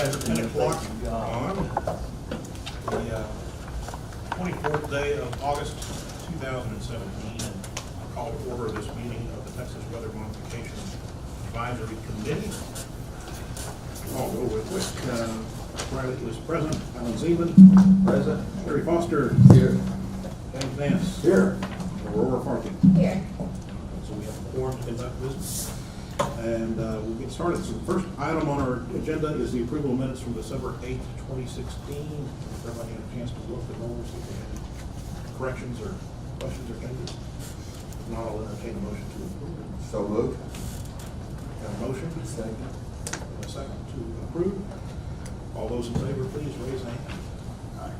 at 10 o'clock on the 24th day of August 2017. And I'll call to order this meeting of the Texas Weather Modification Advisory Committee. I'll go real quick. Riley is present. Alan Zeman. Present. Sherry Foster. Here. James Vance. Here. Aurora Farthing. Here. So we have a quorum to conduct business. And we'll get started. So the first item on our agenda is the approval of minutes from December 8th, 2016. Everybody had a chance to look at those, see if they had any corrections or questions or changes. If not, I'll entertain a motion to approve. So moved. Got a motion? Second. And a second to approve. All those in favor, please raise a hand. Aye.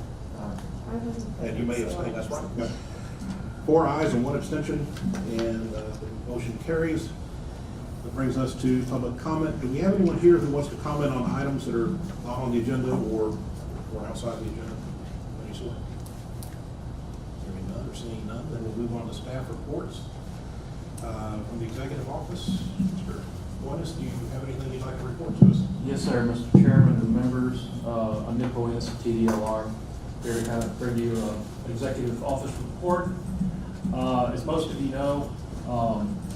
And you may abstain, that's right. Got 4 ayes and 1 abstention, and the motion carries. That brings us to public comment. Do we have anyone here who wants to comment on items that are not on the agenda or outside the agenda? Any sort? Hearing none or seeing none, then we'll move on to staff reports. From the executive office, Mr. Boynes, do you have anything you'd like to report to us? Yes, sir, Mr. Chairman and members. I'm Nick Boynes, TDLR, here to kind of bring you an executive office report. As most of you know,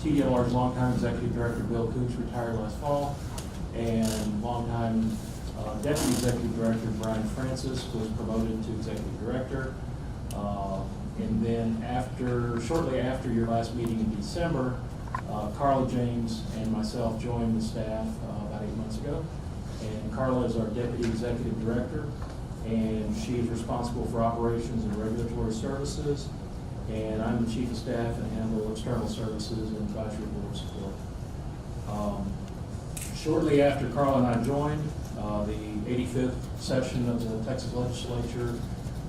TDLR's longtime executive director, Bill Cooch, retired last fall, and longtime deputy executive director, Brian Francis, was promoted to executive director. And then shortly after your last meeting in December, Carla James and myself joined the staff about 8 months ago. And Carla is our deputy executive director, and she is responsible for operations and regulatory services. And I'm the chief of staff and handle external services and advisory board support. Shortly after Carl and I joined, the 85th session of the Texas legislature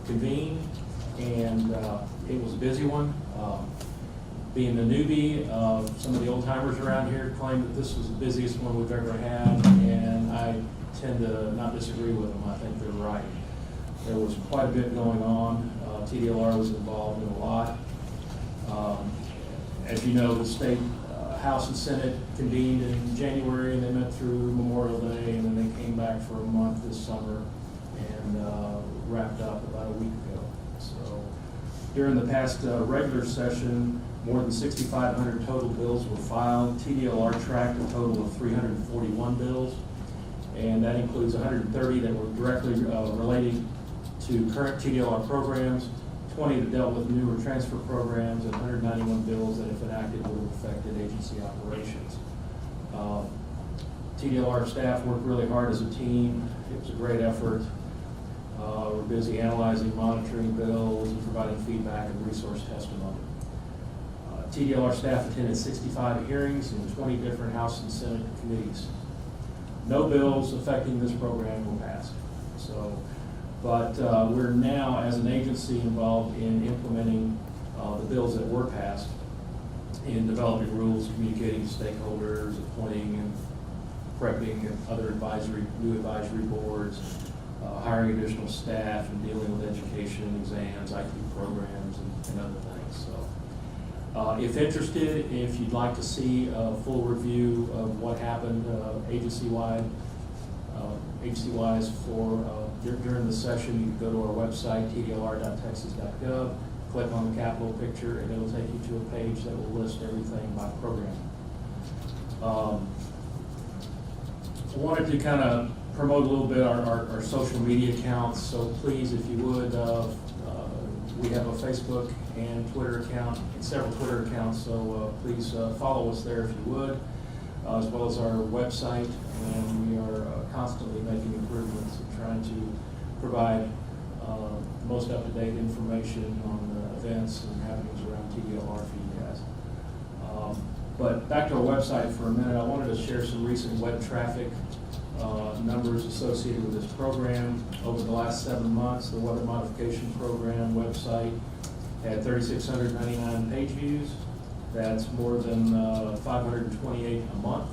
convened, and it was a busy one. Being a newbie, some of the old timers around here claim that this was the busiest one we've ever had, and I tend to not disagree with them. I think they're right. There was quite a bit going on. TDLR was involved in a lot. As you know, the state House and Senate convened in January, and they met through Memorial Day, and then they came back for a month this summer and wrapped up about a week ago. So during the past regular session, more than 6,500 total bills were filed. TDLR tracked a total of 341 bills, and that includes 130 that were directly related to current TDLR programs, 20 that dealt with newer transfer programs, and 191 bills that, if enacted, would have affected agency operations. TDLR staff worked really hard as a team. It was a great effort. We're busy analyzing, monitoring bills, and providing feedback and resource testimony. TDLR staff attended 65 hearings in 20 different House and Senate committees. No bills affecting this program were passed. But we're now, as an agency, involved in implementing the bills that were passed, in developing rules, communicating to stakeholders, appointing and prepping other new advisory boards, hiring additional staff, and dealing with education, exams, IT programs, and other things. So, if interested, if you'd like to see a full review of what happened agency-wise during the session, you can go to our website, tdlr.texas.gov, click on the Capitol picture, and it'll take you to a page that will list everything by program. I wanted to kind of promote a little bit our social media accounts, so please, if you would, we have a Facebook and Twitter account, and several Twitter accounts, so please follow us there if you would, as well as our website, and we are constantly making improvements and trying to provide the most up-to-date information on events and happenings around TDLR for you guys. But back to our website for a minute, I wanted to share some recent web traffic numbers associated with this program. Over the last 7 months, the Weather Modification Program website had 3,699 page views. That's more than 528 a month.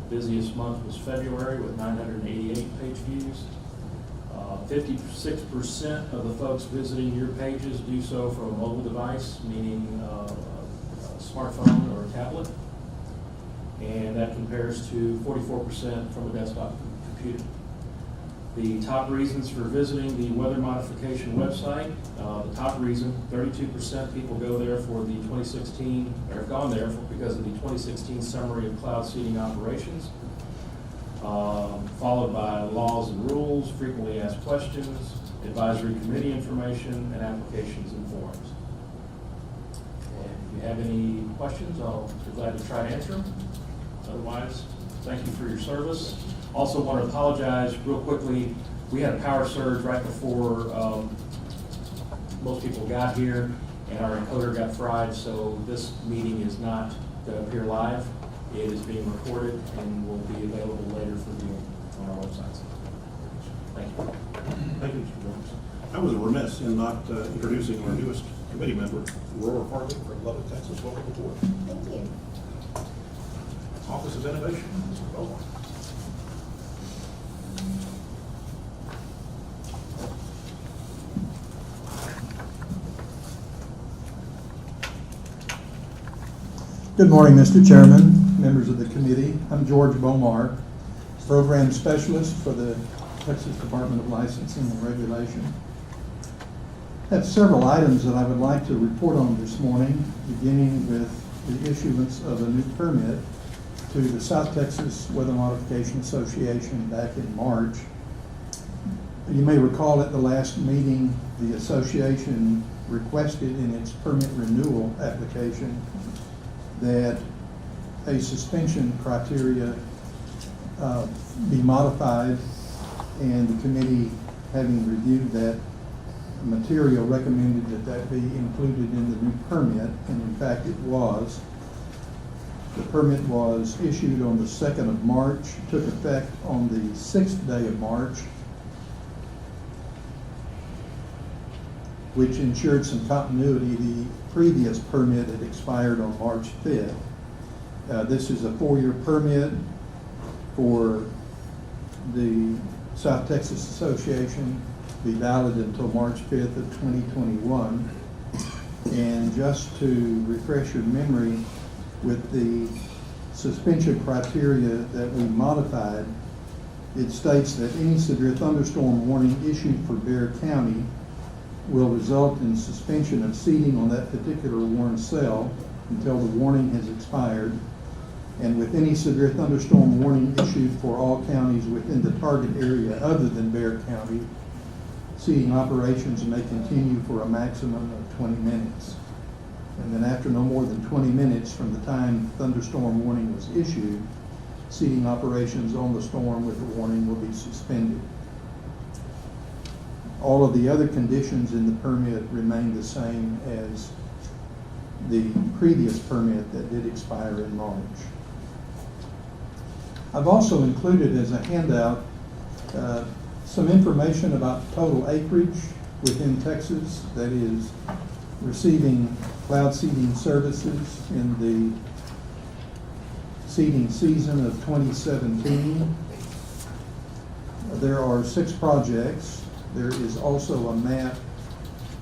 The busiest month was February with 988 page views. 56% of the folks visiting your pages do so from a mobile device, meaning a smartphone or a tablet. And that compares to 44% from a desktop computer. The top reasons for visiting the weather modification website, the top reason, 32% people go there for the 2016, or have gone there because of the 2016 summary of cloud seeding operations, followed by laws and rules, frequently asked questions, advisory committee information, and applications and forms. And if you have any questions, I'll be glad to try to answer them. Otherwise, thank you for your service. Also want to apologize real quickly. We had a power surge right before most people got here, and our encoder got fried, so this meeting is not going to appear live. It is being recorded and will be available later for viewing on our website. Thank you. Thank you, Mr. Jones. I was remiss in not introducing our newest committee member, Aurora Farley from Lubbock, Texas. Welcome aboard. Thank you. Office of Innovation, Mr. Beaumont. Good morning, Mr. Chairman, members of the committee. I'm George Bomar, Program Specialist for the Texas Department of Licensing and Regulation. I have several items that I would like to report on this morning, beginning with the issuance of a new permit to the South Texas Weather Modification Association back in March. You may recall at the last meeting, the association requested in its permit renewal application that a suspension criteria be modified, and the committee, having reviewed that material, recommended that that be included in the new permit, and in fact it was. The permit was issued on the 2nd of March, took effect on the 6th day of March, which ensured some continuity. The previous permit had expired on March 5th. This is a 4-year permit for the South Texas Association, be valid until March 5th of 2021. And just to refresh your memory, with the suspension criteria that we modified, it states that any severe thunderstorm warning issued for Bexar County will result in suspension of seeding on that particular warned cell until the warning has expired. And with any severe thunderstorm warning issued for all counties within the target area other than Bexar County, seeding operations may continue for a maximum of 20 minutes. And then after no more than 20 minutes from the time thunderstorm warning was issued, seeding operations on the storm with the warning will be suspended. All of the other conditions in the permit remain the same as the previous permit that did expire in March. I've also included as a handout some information about total acreage within Texas that is receiving cloud seeding services in the seeding season of 2017. There are 6 projects. There is also a map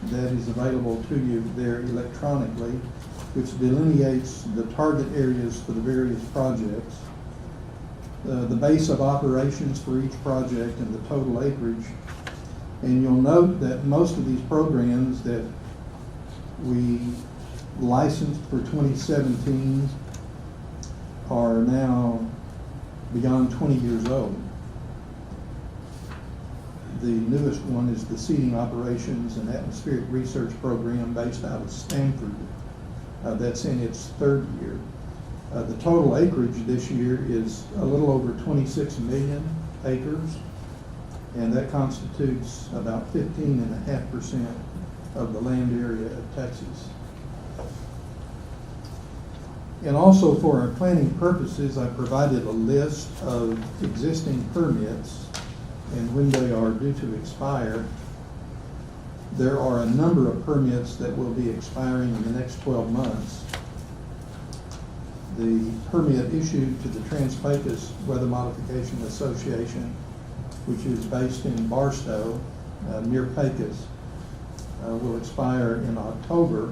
that is available to you there electronically, which delineates the target areas for the various projects, the base of operations for each project, and the total acreage. And you'll note that most of these programs that we licensed for 2017 are now beyond 20 years old. The newest one is the Seeding Operations and Atmospheric Research Program based out of Stanford. That's in its 3rd year. The total acreage this year is a little over 26 million acres, and that constitutes about 15.5% of the land area of Texas. And also for our planning purposes, I provided a list of existing permits and when they are due to expire. There are a number of permits that will be expiring in the next 12 months. The permit issued to the Trans-Pecos Weather Modification Association, which is based in Barstow, near Pecos, will expire in October.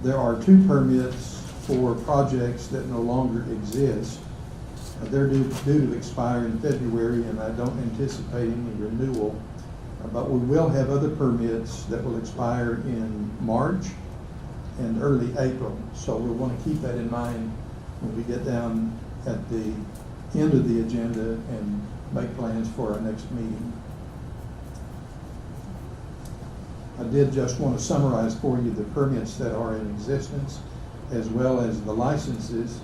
There are 2 permits for projects that no longer exist. They're due to expire in February, and I don't anticipate any renewal. But we will have other permits that will expire in March and early April. So we'll want to keep that in mind when we get down at the end of the agenda and make plans for our next meeting. I did just want to summarize for you the permits that are in existence, as well as the licenses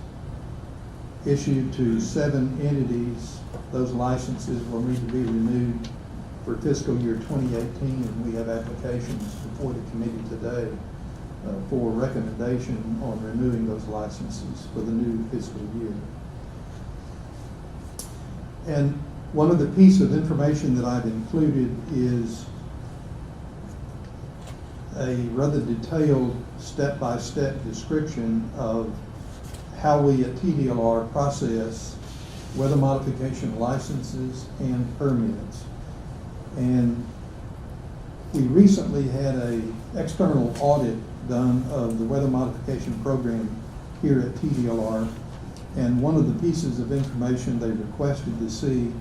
issued to 7 entities. Those licenses will need to be renewed for fiscal year 2018, and we have applications before the committee today for recommendation on renewing those licenses for the new fiscal year. And one of the pieces of information that I've included is a rather detailed step-by-step description of how we at TDLR process weather modification licenses and permits. And we recently had an external audit done of the weather modification program here at TDLR. And one of the pieces of information they requested to see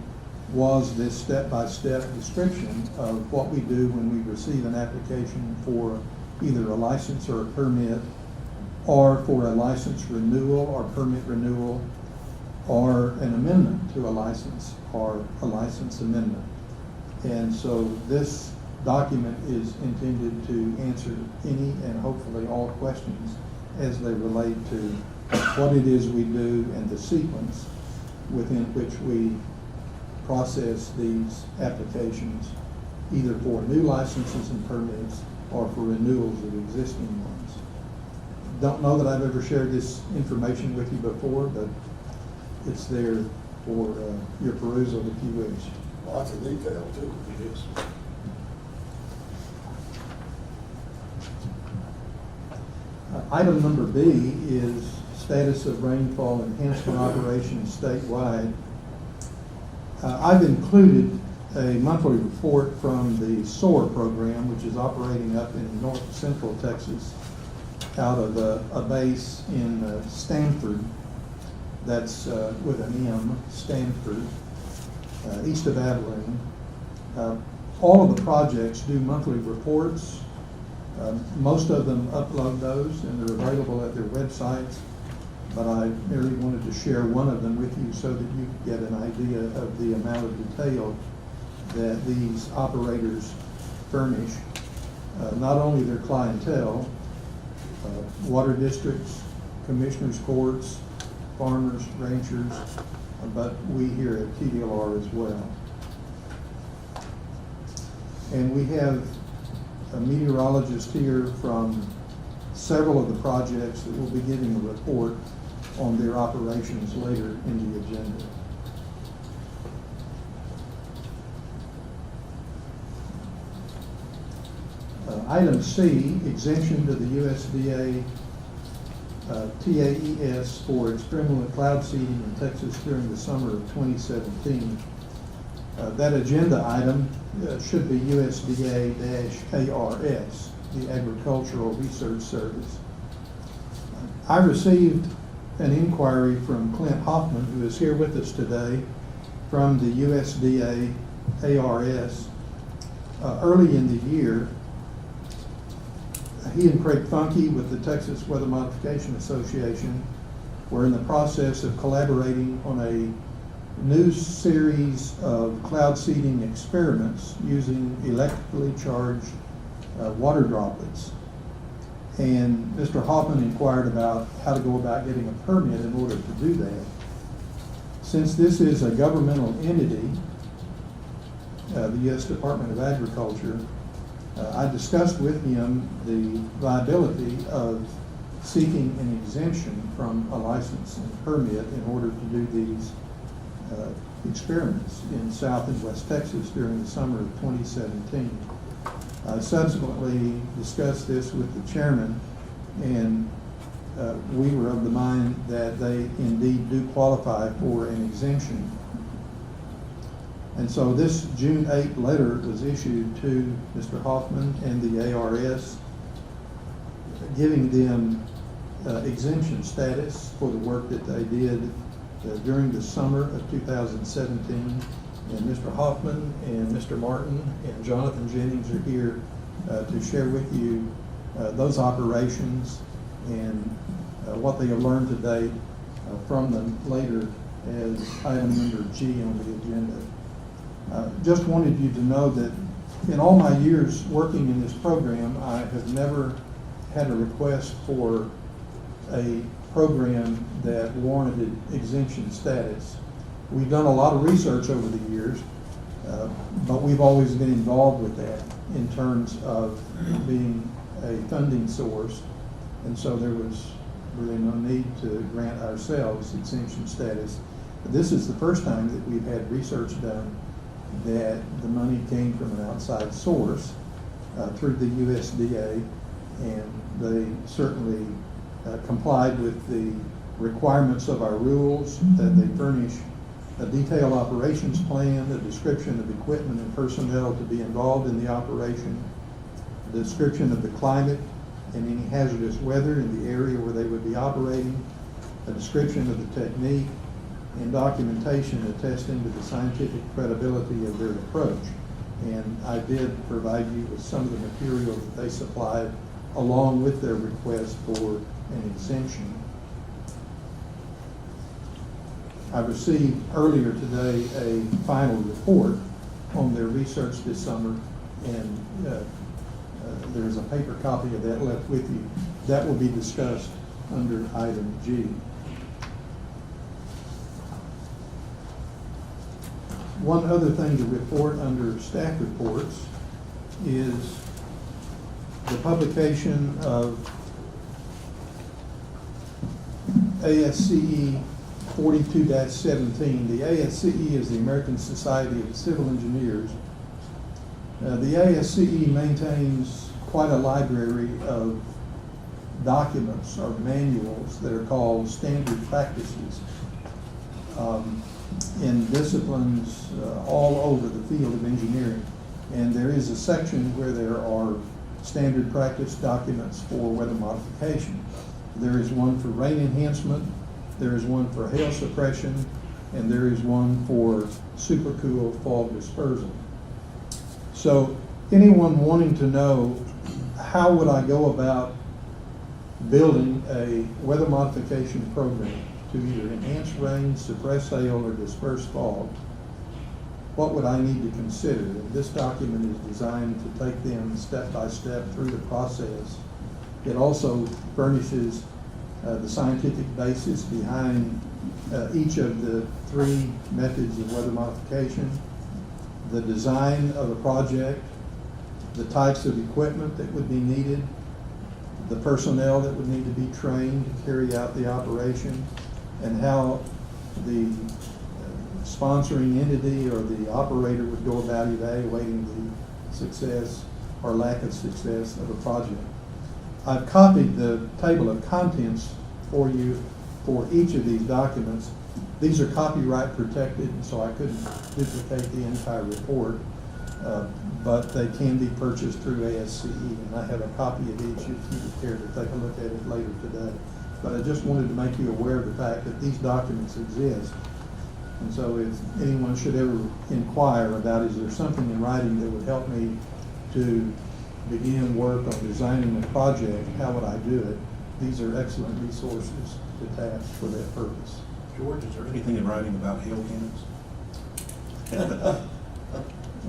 was this step-by-step description of what we do when we receive an application for either a license or a permit, or for a license renewal or permit renewal, or an amendment to a license or a license amendment. And so this document is intended to answer any and hopefully all questions as they relate to what it is we do and the sequence within which we process these applications, either for new licenses and permits or for renewals of existing ones. Don't know that I've ever shared this information with you before, but it's there for your perusal if you wish. Lots of detail too. It is. Item number B is status of rainfall enhancement operations statewide. I've included a monthly report from the SOAR program, which is operating up in north central Texas out of a base in Stanford. That's with an M, Stanford, east of Abilene. All of the projects do monthly reports. Most of them upload those and they're available at their websites, but I merely wanted to share one of them with you so that you could get an idea of the amount of detail that these operators furnish, not only their clientele, water districts, commissioners' courts, farmers, ranchers, but we here at TDLR as well. And we have a meteorologist here from several of the projects that will be giving a report on their operations later in the agenda. Item C, exemption to the USDA TAES for experiment cloud seeding in Texas during the summer of 2017. That agenda item should be USDA-ARS, the Agricultural Research Service. I received an inquiry from Clint Hoffman, who is here with us today, from the USDA-ARS early in the year. He and Craig Funke with the Texas Weather Modification Association were in the process of collaborating on a new series of cloud seeding experiments using electrically charged water droplets. And Mr. Hoffman inquired about how to go about getting a permit in order to do that. Since this is a governmental entity, the U.S. Department of Agriculture, I discussed with him the viability of seeking an exemption from a license and permit in order to do these experiments in South and West Texas during the summer of 2017. I subsequently discussed this with the chairman, and we were of the mind that they indeed do qualify for an exemption. And so this June 8th letter was issued to Mr. Hoffman and the ARS, giving them exemption status for the work that they did during the summer of 2017. And Mr. Hoffman and Mr. Martin and Jonathan Jennings are here to share with you those operations and what they have learned to date from them later as item number G on the agenda. Just wanted you to know that in all my years working in this program, I have never had a request for a program that warranted exemption status. We've done a lot of research over the years, but we've always been involved with that in terms of being a funding source, and so there was really no need to grant ourselves exemption status. This is the first time that we've had research done that the money came from an outside source through the USDA, and they certainly complied with the requirements of our rules, that they furnish a detailed operations plan, a description of equipment and personnel to be involved in the operation, a description of the climate and any hazardous weather in the area where they would be operating, a description of the technique, and documentation attesting to the scientific credibility of their approach. And I did provide you with some of the material that they supplied along with their request for an exemption. I received earlier today a final report on their research this summer, and there's a paper copy of that left with you. That will be discussed under item G. One other thing to report under staff reports is the publication of ASCE 42-17. The ASCE is the American Society of Civil Engineers. The ASCE maintains quite a library of documents or manuals that are called standard practices in disciplines all over the field of engineering. And there is a section where there are standard practice documents for weather modification. There is one for rain enhancement, there is one for hail suppression, and there is one for supercooled fog dispersal. So anyone wanting to know how would I go about building a weather modification program to either enhance rain, suppress hail, or disperse fog, what would I need to consider? And this document is designed to take them step by step through the process. It also furnishes the scientific basis behind each of the three methods of weather modification, the design of a project, the types of equipment that would be needed, the personnel that would need to be trained to carry out the operation, and how the sponsoring entity or the operator would go about evaluating the success or lack of success of a project. I've copied the table of contents for you for each of these documents. These are copyright protected, so I couldn't duplicate the entire report, but they can be purchased through ASCE, and I have a copy of each if you would care to take a look at it later today. But I just wanted to make you aware of the fact that these documents exist. And so if anyone should ever inquire about, is there something in writing that would help me to begin work on designing a project, how would I do it? These are excellent resources to tap for that purpose. George, is there anything in writing about hail cannons?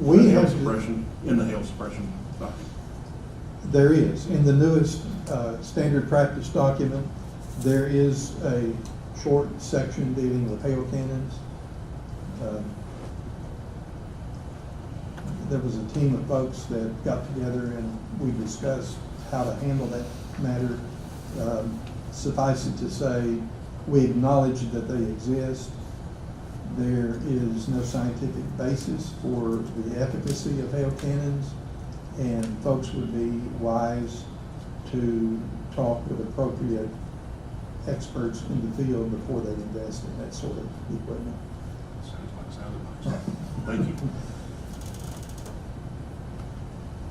We hail have suppression, in the hail suppression document. There is. In the newest standard practice document, there is a short section dealing with hail cannons. There was a team of folks that got together and we discussed how to handle that matter. Suffice it to say, we acknowledge that they exist. There is no scientific basis for the efficacy of hail cannons, and folks would be wise to talk with appropriate experts in the field before they invest in that sort of equipment. Sounds like Thank you.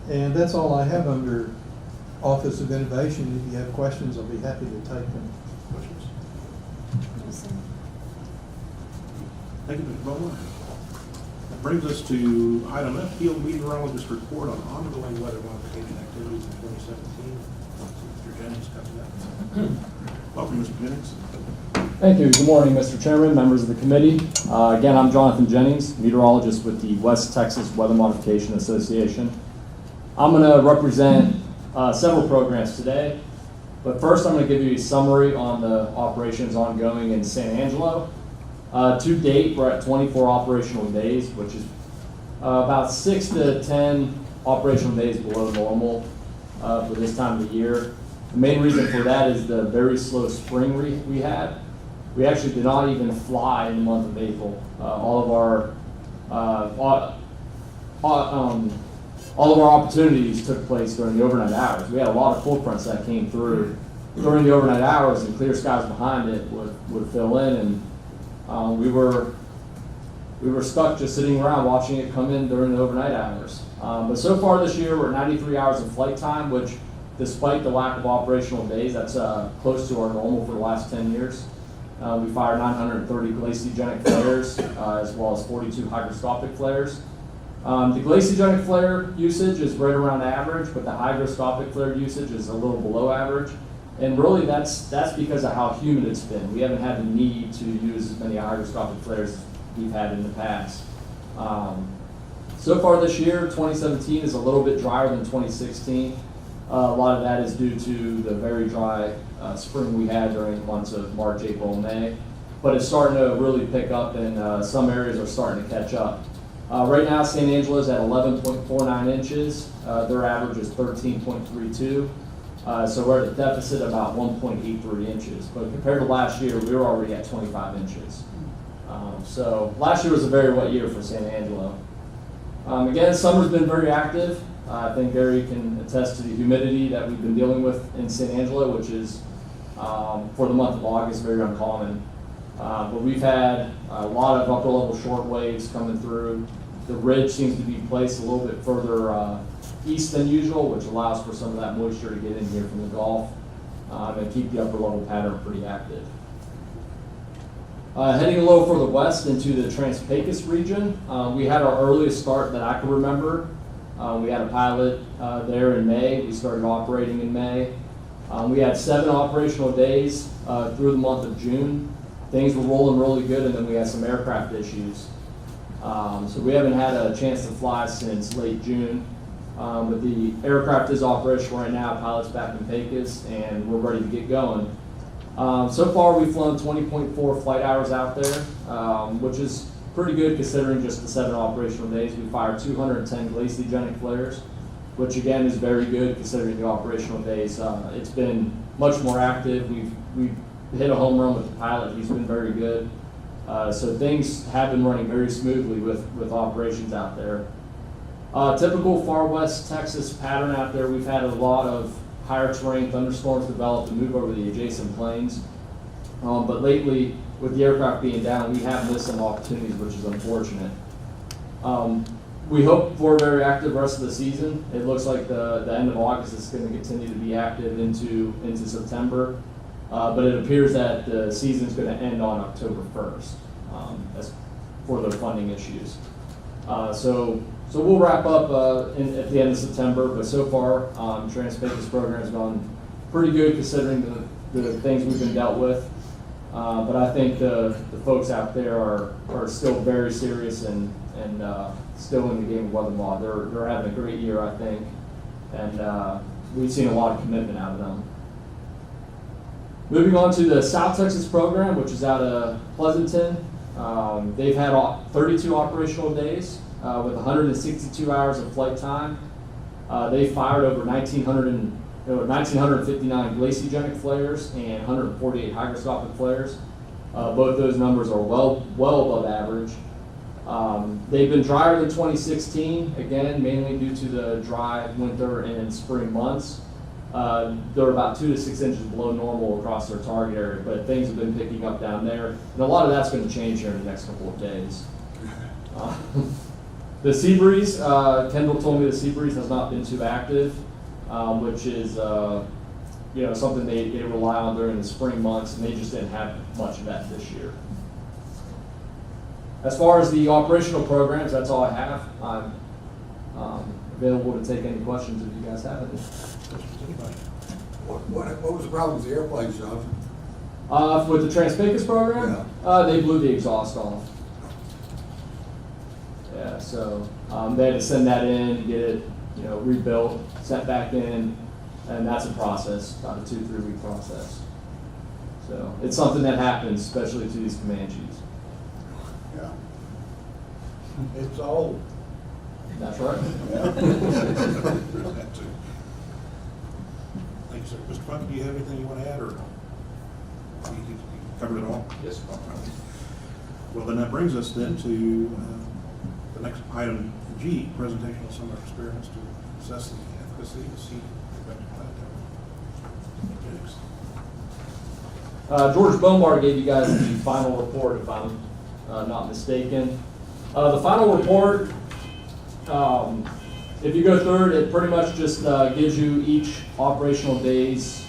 And that's all I have under Office of Innovation. If you have questions, I'll be happy to take them. Questions? Thank you, Mr. Bowman. That brings us to item F, field meteorologist report on ongoing weather modification activities in 2017. Mr. Jennings comes up. Welcome, Mr. Jennings. Thank you. Good morning, Mr. Chairman, members of the committee. Again, I'm Jonathan Jennings, meteorologist with the West Texas Weather Modification Association. I'm going to represent several programs today, but first I'm going to give you a summary on the operations ongoing in San Angelo. To date, we're at 24 operational days, which is about 6 to 10 operational days below normal for this time of the year. The main reason for that is the very slow spring we had. We actually did not even fly in the month of April. All of our opportunities took place during the overnight hours. We had a lot of cold fronts that came through during the overnight hours, and clear skies behind it would fill in, and we were stuck just sitting around watching it come in during the overnight hours. But so far this year, we're at 93 hours of flight time, which, despite the lack of operational days, that's close to our normal for the last 10 years. We fired 930 glaciogenic flares, as well as 42 hygroscopic flares. The glaciogenic flare usage is right around average, but the hygroscopic flare usage is a little below average. And really, that's because of how humid it's been. We haven't had the need to use as many hygroscopic flares as we've had in the past. So far this year, 2017 is a little bit drier than 2016. A lot of that is due to the very dry spring we had during the months of March, April, and May. But it's starting to really pick up, and some areas are starting to catch up. Right now, San Angelo is at 11.49 inches. Their average is 13.32. So we're at a deficit of about 1.83 inches. But compared to last year, we were already at 25 inches. So last year was a very wet year for San Angelo. Again, summer's been very active. I think Gary can attest to the humidity that we've been dealing with in San Angelo, which is, for the month of August, very uncommon. But we've had a lot of upper level short waves coming through. The ridge seems to be placed a little bit further east than usual, which allows for some of that moisture to get in here from the Gulf and keep the upper level pattern pretty active. Heading a little further west into the Trans-Pecos region, we had our earliest start that I can remember. We had a pilot there in May. We started operating in May. We had 7 operational days through the month of June. Things were rolling really good, and then we had some aircraft issues. So we haven't had a chance to fly since late June. But the aircraft is operational right now. Pilot's back in Pecos, and we're ready to get going. So far, we've flown 20.4 flight hours out there, which is pretty good considering just the 7 operational days. We fired 210 glaciogenic flares, which again is very good considering the operational days. It's been much more active. We've hit a home run with the pilot. He's been very good. So things have been running very smoothly with operations out there. Typical far west Texas pattern out there. We've had a lot of higher terrain thunderstorms develop and move over the adjacent plains. But lately, with the aircraft being down, we have missed some opportunities, which is unfortunate. We hope for a very active rest of the season. It looks like the end of August is going to continue to be active into September. But it appears that the season is going to end on October 1st as for the funding issues. So we'll wrap up at the end of September, but so far, Trans-Pecos program has gone pretty good considering the things we've been dealt with. But I think the folks out there are still very serious and still in the game of weather mod. They're having a great year, I think, and we've seen a lot of commitment out of them. Moving on to the South Texas program, which is out of Pleasanton. They've had 32 operational days with 162 hours of flight time. They fired over 1,959 glaciogenic flares and 148 hygroscopic flares. Both those numbers are well above average. They've been drier than 2016, again, mainly due to the dry winter and spring months. They're about 2 to 6 inches below normal across their target area, but things have been picking up down there. And a lot of that's going to change here in the next couple of days. The sea breeze, Kendall told me the sea breeze has not been too active, which is something they rely on during the spring months, and they just didn't have much of that this year. As far as the operational programs, that's all I have. I'm available to take any questions if you guys have any. Questions, anybody? What was the problem with the airplanes, Jonathan? With the Transpecus program, they blew the exhaust off. Yeah, so they had to send that in, get it, rebuilt, sent back in, and that's a process, about a 2-3 week process. So it's something that happens, especially to these Comanches. Yeah. It's old. That's right. Thank you, sir. Mr. Funk, do you have anything you want to add, or you covered it all? Yes, sir. Well, then that brings us then to the next item, G, presentation of summer experiments to assess the efficacy of seed effective plant. George Bomar gave you guys the final report, if I'm not mistaken. The final report, if you go through it, it pretty much just gives you each operational day's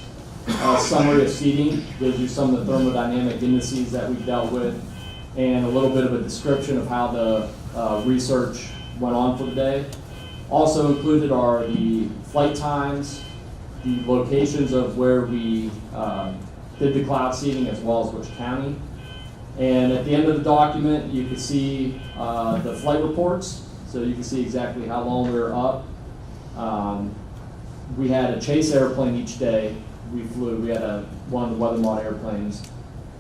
summary of seeding, gives you some of the thermodynamic indices that we've dealt with, and a little bit of a description of how the research went on for the day. Also included are the flight times, the locations of where we did the cloud seeding, as well as which county. And at the end of the document, you can see the flight reports, so you can see exactly how long we were up. We had a chase airplane each day. We had one of the weather mod airplanes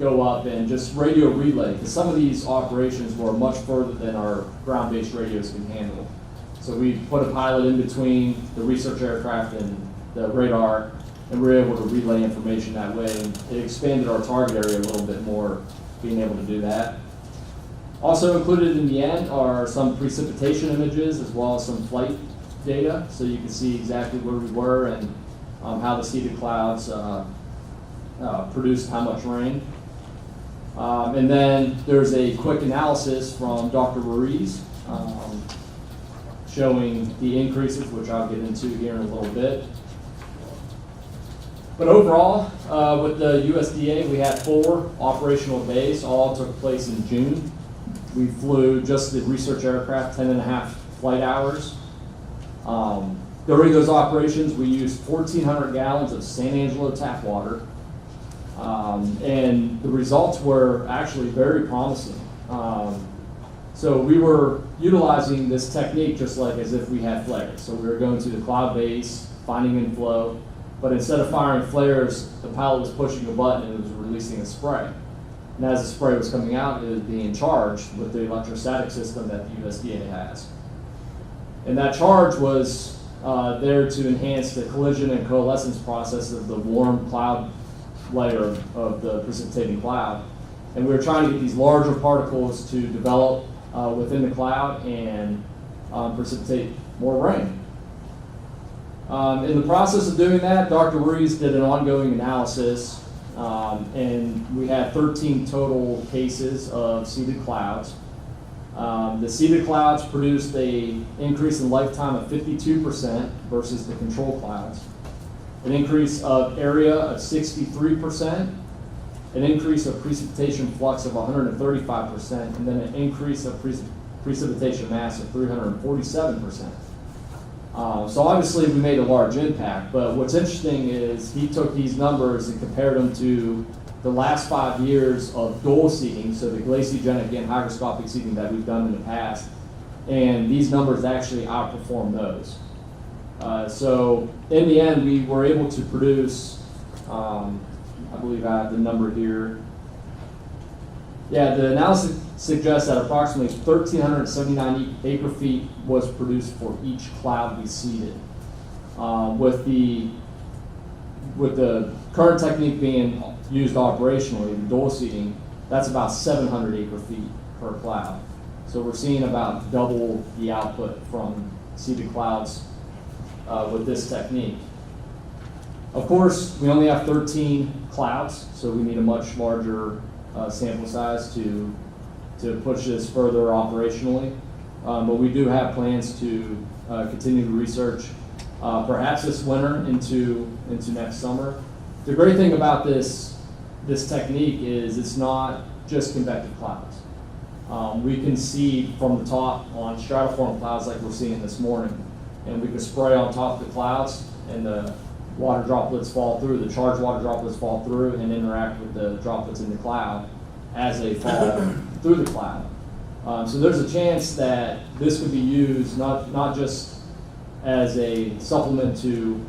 go up and just radio relay, because some of these operations were much further than our ground-based radios can handle. So we put a pilot in between the research aircraft and the radar, and we were able to relay information that way, and it expanded our target area a little bit more, being able to do that. Also included in the end are some precipitation images, as well as some flight data, so you can see exactly where we were and how the seeded clouds produced how much rain. And then there's a quick analysis from Dr. Ruiz showing the increases, which I'll get into here in a little bit. But overall, with the USDA, we had 4 operational days. All took place in June. We flew just the research aircraft 10.5 flight hours. During those operations, we used 1,400 gallons of San Angelo tap water. And the results were actually very promising. So we were utilizing this technique just like as if we had flares. So we were going to the cloud base, finding inflow, but instead of firing flares, the pilot was pushing a button and it was releasing a spray. And as the spray was coming out, it was being charged with the electrostatic system that the USDA has. And that charge was there to enhance the collision and coalescence process of the warm cloud layer of the precipitating cloud. And we were trying to get these larger particles to develop within the cloud and precipitate more rain. In the process of doing that, Dr. Ruiz did an ongoing analysis, and we had 13 total cases of seeded clouds. The seeded clouds produced an increase in lifetime of 52% versus the control clouds, an increase of area of 63%, an increase of precipitation flux of 135%, and then an increase of precipitation mass of 347%. So obviously we made a large impact, but what's interesting is he took these numbers and compared them to the last 5 years of dual seeding, so the glaciogenic and hygroscopic seeding that we've done in the past, and these numbers actually outperform those. So in the end, we were able to produce, I believe I have the number here. Yeah, the analysis suggests that approximately 1,379 acre feet was produced for each cloud we seeded. With the current technique being used operationally, the dual seeding, that's about 700 acre feet per cloud. So we're seeing about double the output from seeded clouds with this technique. Of course, we only have 13 clouds, so we need a much larger sample size to push this further operationally. But we do have plans to continue to research, perhaps this winter into next summer. The great thing about this technique is it's not just convective clouds. we can see from the top on stratiform clouds like we're seeing this morning. And we can spray on top of the clouds and the water droplets fall through, the charged water droplets fall through and interact with the droplets in the cloud as they fall through the cloud. So there's a chance that this could be used not just as a supplement to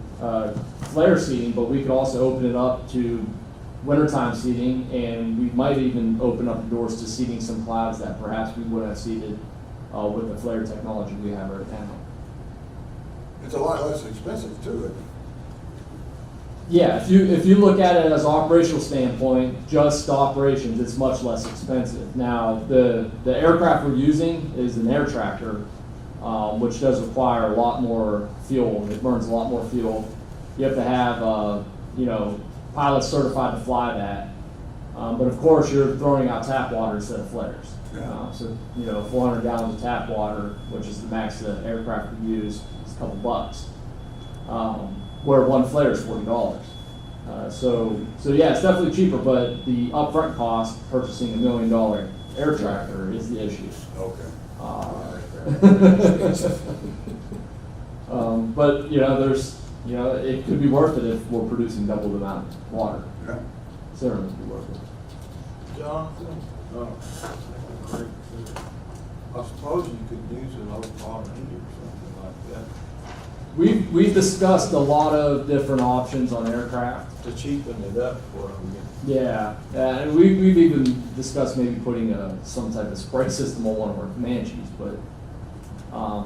flare seeding, but we could also open it up to wintertime seeding, and we might even open up the doors to seeding some clouds that perhaps we wouldn't have seeded with the flare technology we have right now. It's a lot less expensive too, isn't it? Yeah, if you look at it as an operational standpoint, just the operations, it's much less expensive. Now, the aircraft we're using is an air tractor, which does require a lot more fuel. It burns a lot more fuel. You have to have, pilots certified to fly that. But of course, you're throwing out tap water instead of flares. Yeah. 400 gallons of tap water, which is the max the aircraft could use, is a couple bucks. Where one flare is $40. So yeah, it's definitely cheaper, but the upfront cost purchasing $1 million air tractor is the issue. Okay. But it could be worth it if we're producing double the amount of water. Yeah. Certainly could be worth it. Jonathan, I suppose you could use an old water heater or something like that We've discussed a lot of different options on aircraft. to cheapen it up for them. Yeah, and we've even discussed maybe putting some type of spray system on one of our Comanches, but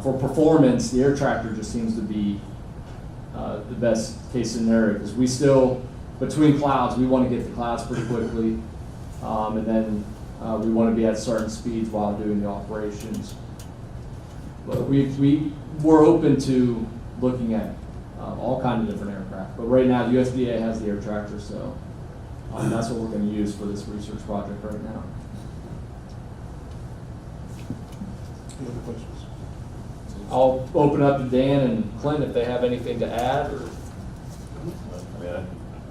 for performance, the air tractor just seems to be the best case scenario, because we still, between clouds, we want to get the clouds pretty quickly, and then we want to be at certain speeds while doing the operations. But we're open to looking at all kinds of different aircraft, but right now the USDA has the air tractor, so that's what we're going to use for this research project right now. Any other questions? I'll open up to Dan and Clint if they have anything to add, or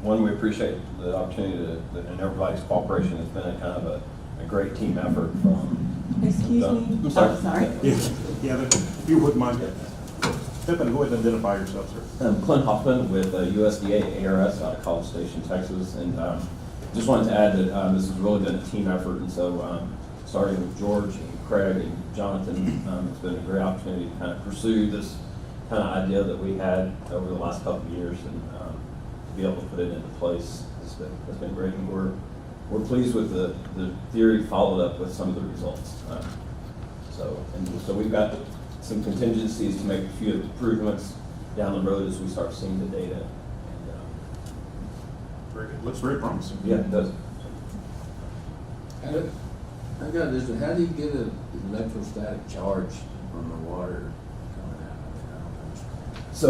One, we appreciate the opportunity and everybody's cooperation. It's been a kind of a great team effort from. Excuse me? I'm sorry. Oh, sorry. Yeah, if you wouldn't mind, step in and go ahead and identify yourself, sir. Clint Hoffman with USDA ARS out of College Station, Texas, and just wanted to add that this has really been a team effort, and so starting with George and Craig and Jonathan, it's been a great opportunity to kind of pursue this kind of idea that we had over the last couple of years, and to be able to put it into place has been great, and we're pleased with the theory followed up with some of the results. So we've got some contingencies to make a few improvements down the road as we start seeing the data. And, Very good. Looks very promising. yeah, it does. I got this, how do you get an electrostatic charge on the water coming out? I don't understand. So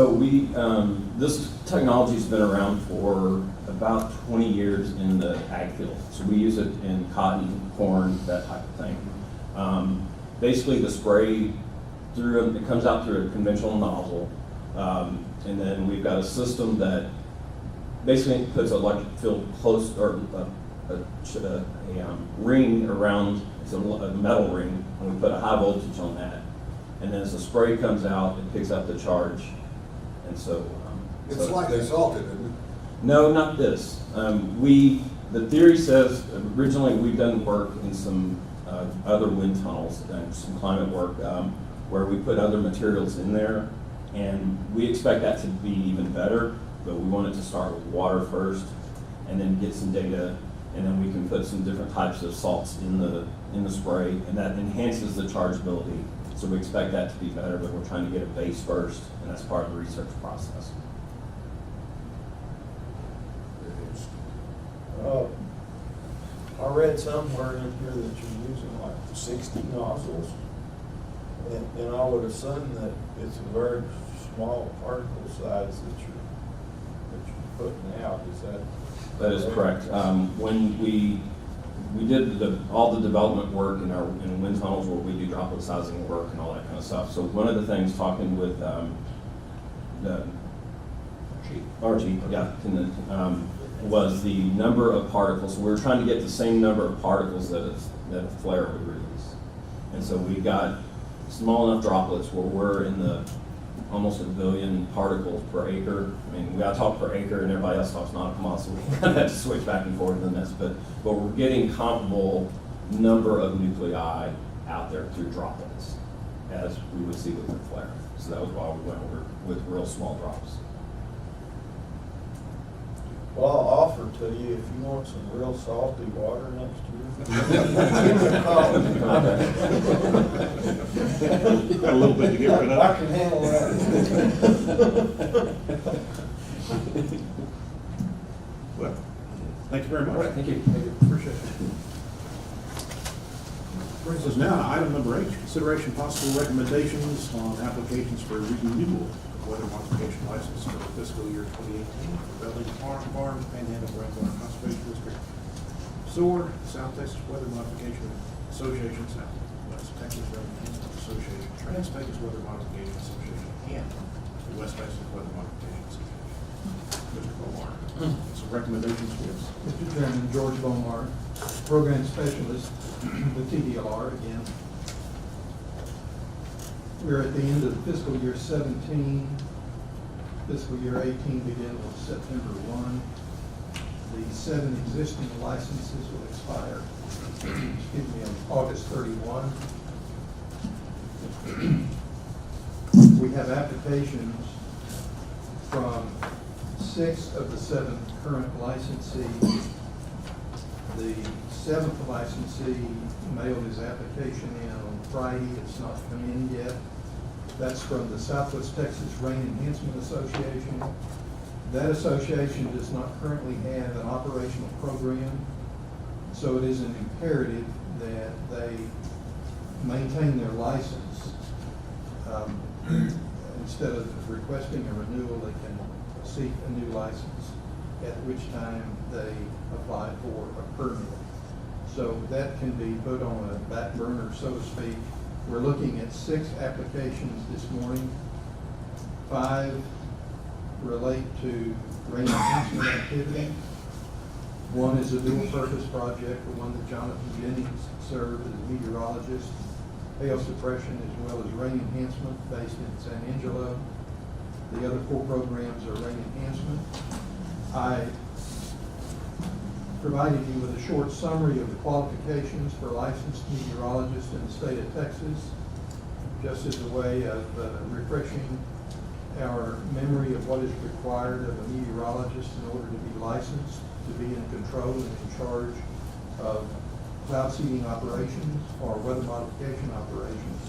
this technology's been around for about 20 years in the ag field. So we use it in cotton, corn, that type of thing. Basically, the spray it comes out through a conventional nozzle, and then we've got a system that basically puts an electric field close, or a ring around. It's a metal ring, and we put a high voltage on that. And then as the spray comes out, it picks up the charge. And so It's slightly salted, isn't it? no, not this. The theory says originally we've done work in some other wind tunnels and some climate work where we put other materials in there, and we expect that to be even better. But we wanted to start with water first, and then get some data, and then we can put some different types of salts in the spray, and that enhances the chargeability. So we expect that to be better, but we're trying to get a base first, and that's part of the research process. I read somewhere in here that you're using like 60 nozzles, and I would assume that it's a very small particle size that you're putting out. Is that? That is correct. When we did all the development work in wind tunnels where we do droplet sizing work and all that kind of stuff. So one of the things talking with the Archie, yeah, was the number of particles. So we were trying to get the same number of particles that a flare would release. And so we got small enough droplets where we're in the almost 1 billion particles per acre. I mean, we gotta talk per acre and everybody else talks nautical, so we kind of have to switch back and forth in this, but we're getting comparable number of nuclei out there through droplets as we would see with the flare. So that was why we went with real small drops. Well, I'll offer to you, if you want some real salty water next year, give me a call. Got a little bit to get rid of. I can handle that. Well, thank you very much. Thank you. Appreciate it. Brings us now to item number 8, consideration possible recommendations on applications for renewal of weather modification license for fiscal year 2018 for Belling Farms, Panhandle Groundwater Conservation District, SOAR, South Texas Weather Modification Association, Southwest Texas Weather Management Association, Trans-Pecos Weather Modification Association, and the West Texas Weather Modification Association. Mr. Bomar, some recommendations, please. Mr. Chairman, George Bomar, Program Specialist, the TDLR again. We're at the end of fiscal year 17. Fiscal year 18 begins on September 1. The 7 existing licenses will expire, excuse me, on August 31. We have applications from 6 of the 7 current licensees. The 7th licensee mailed his application in on Friday. It's not come in yet. That's from the Southwest Texas Rain Enhancement Association. That association does not currently have an operational program, so it is an imperative that they maintain their license. Instead of requesting a renewal, they can seek a new license, at which time they apply for a permit. So that can be put on a back burner, so to speak. We're looking at 6 applications this morning. 5 relate to rain enhancement activity. 1 is a dual-purpose project, the one that Jonathan Jennings served as a meteorologist, hail suppression as well as rain enhancement based in San Angelo. The other 4 programs are rain enhancement. I provided you with a short summary of the qualifications for licensed meteorologists in the state of Texas, just as a way of refreshing our memory of what is required of a meteorologist in order to be licensed, to be in control and in charge of cloud seeding operations or weather modification operations.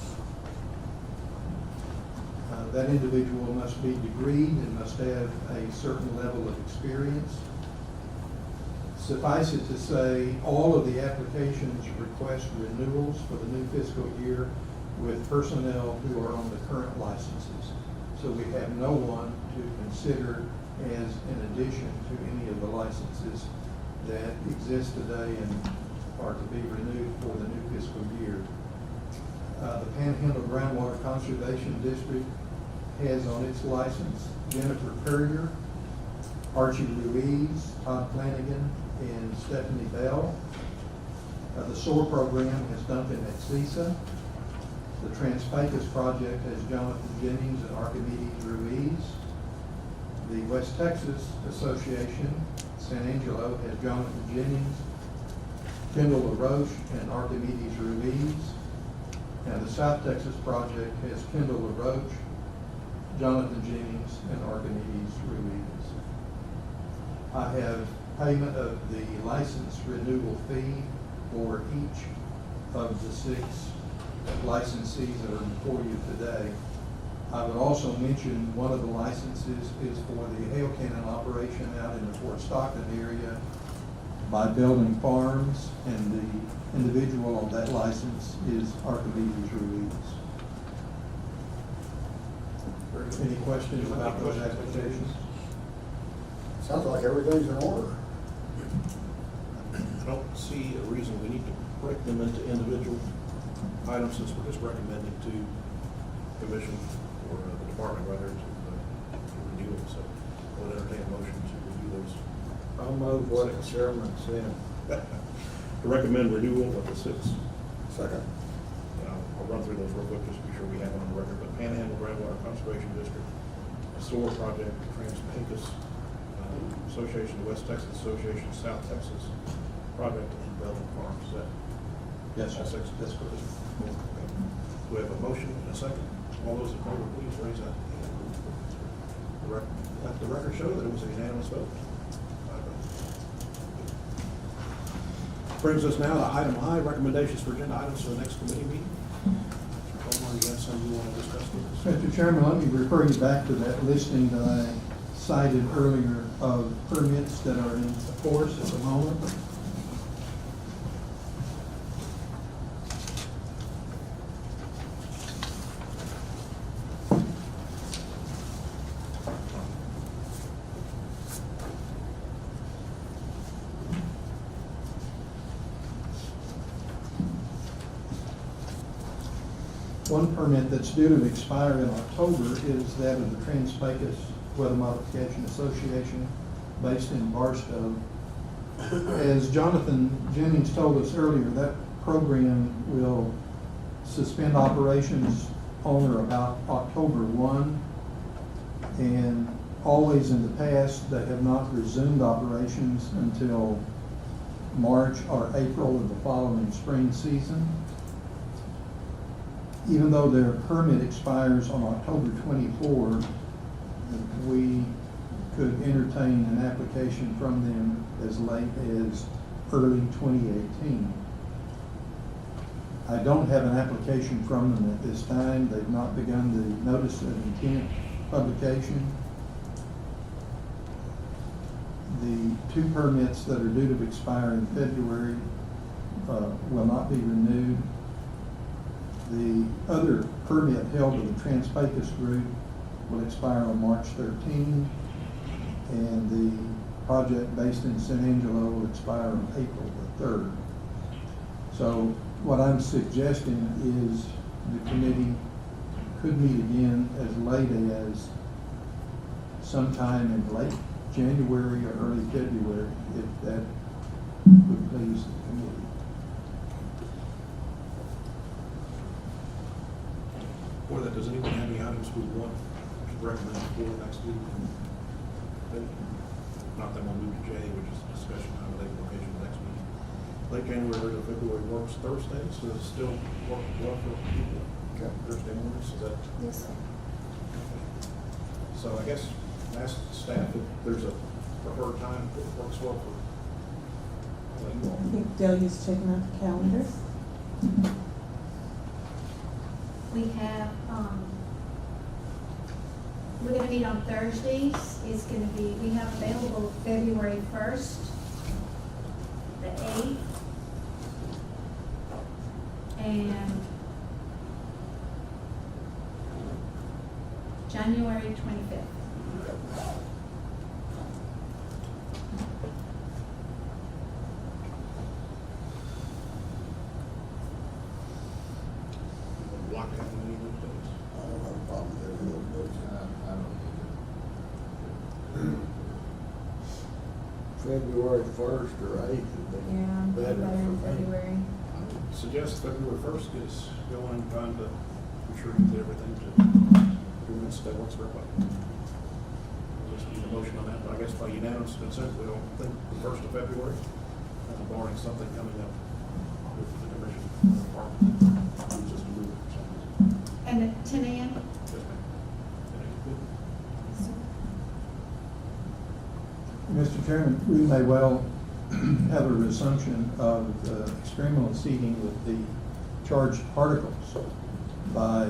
That individual must be degreed and must have a certain level of experience. Suffice it to say, all of the applications request renewals for the new fiscal year with personnel who are on the current licenses. So we have no one to consider as an addition to any of the licenses that exist today and are to be renewed for the new fiscal year. The Panhandle Groundwater Conservation District has on its license Jennifer Currier, Archie Ruiz, Todd Flanagan, and Stephanie Bell. The SOAR program has Duncan Exisa. The Trans-Pecos project has Jonathan Jennings and Archimedes Ruiz. The West Texas Association, San Angelo, has Jonathan Jennings, Kendall LaRoche, and Archimedes Ruiz. And the South Texas project has Kendall LaRoche, Jonathan Jennings, and Archimedes Ruiz. I have payment of the license renewal fee for each of the 6 licensees that are before you today. I would also mention one of the licenses is for the hail cannon operation out in the Fort Stockton area by Building Farms, and the individual on that license is Archimedes Ruiz. Any questions about those applications? Sounds like everything's in order. I don't see a reason we need to break them into individual items, since we're just recommending to commission or the department rather to review them. So I would entertain a motion to review those. I'll move what the chairman said. To recommend renewal of the 6. Second. run through those real quick, just to be sure we have them on the record. But Panhandle Groundwater Conservation District, a SOAR project, Trans-Pecos Association, the West Texas Association, South Texas project in Belton Farms. Is that Yes, all sir. six? That's correct. Okay. Do we have a motion and a second? All those in favor, please raise that hand. Let the record show that it was a unanimous vote. Brings us now to item I, recommendations for agenda items for the next committee meeting. Mr. Coleman, you have something you want to discuss with us? Mr. Chairman, let me refer you back to that listing that I cited earlier of permits that are in force at the moment. One permit that's due to expire in October is that of the Trans-Pecos Weather Modification Association based in Barstow. As Jonathan Jennings told us earlier, that program will suspend operations on or about October 1. And always in the past, they have not resumed operations until March or April of the following spring season. Even though their permit expires on October 24, we could entertain an application from them as late as early 2018. I don't have an application from them at this time. They've not begun the notice of intent publication. The two permits that are due to expire in February will not be renewed. The other permit held to the Trans-Pecos group will expire on March 13, and the project based in San Angelo will expire on April the 3rd. So what I'm suggesting is the committee could meet again as late as sometime in late January or early February, if that would please the committee. For that, does anyone have any items we want to recommend for next week? Not that we'll move to J, which is discussion time of late location next week. Late January or February works Thursdays, so does it still work well for people? Okay. Thursday mornings, is that? Yes, sir. So I guess ask staff if there's a preferred time that works well for you all. I think Delia's checking out the calendar. We have, we're gonna meet on Thursdays. It's gonna be, we have available February 1st, the 8th, and January 25th. Block out any of those days. I don't have a problem with any of those. February 1st or 8th would be Yeah, better better in for me. February. I would suggest February 1st gets going, trying to ensure you get everything to minutes that works very well. Let's need a motion on that, but I guess by unanimous consent, we don't think the 1st of February, barring something coming up with the commission department. Just to move it for some reason. And at 10 a.m.? Yes, ma'am. Mr. Chairman, we may well have a resumption of experimental seeding with the charged particles by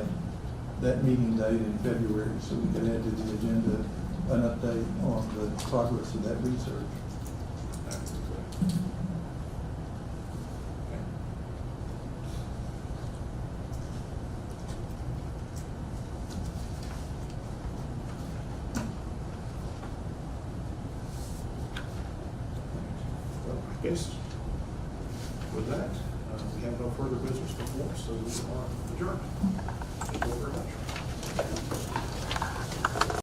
that meeting date in February, so we could add to the agenda an update on the progress of that research. I guess with that, we have no further business before us, so we are adjourned. Thank you all very much.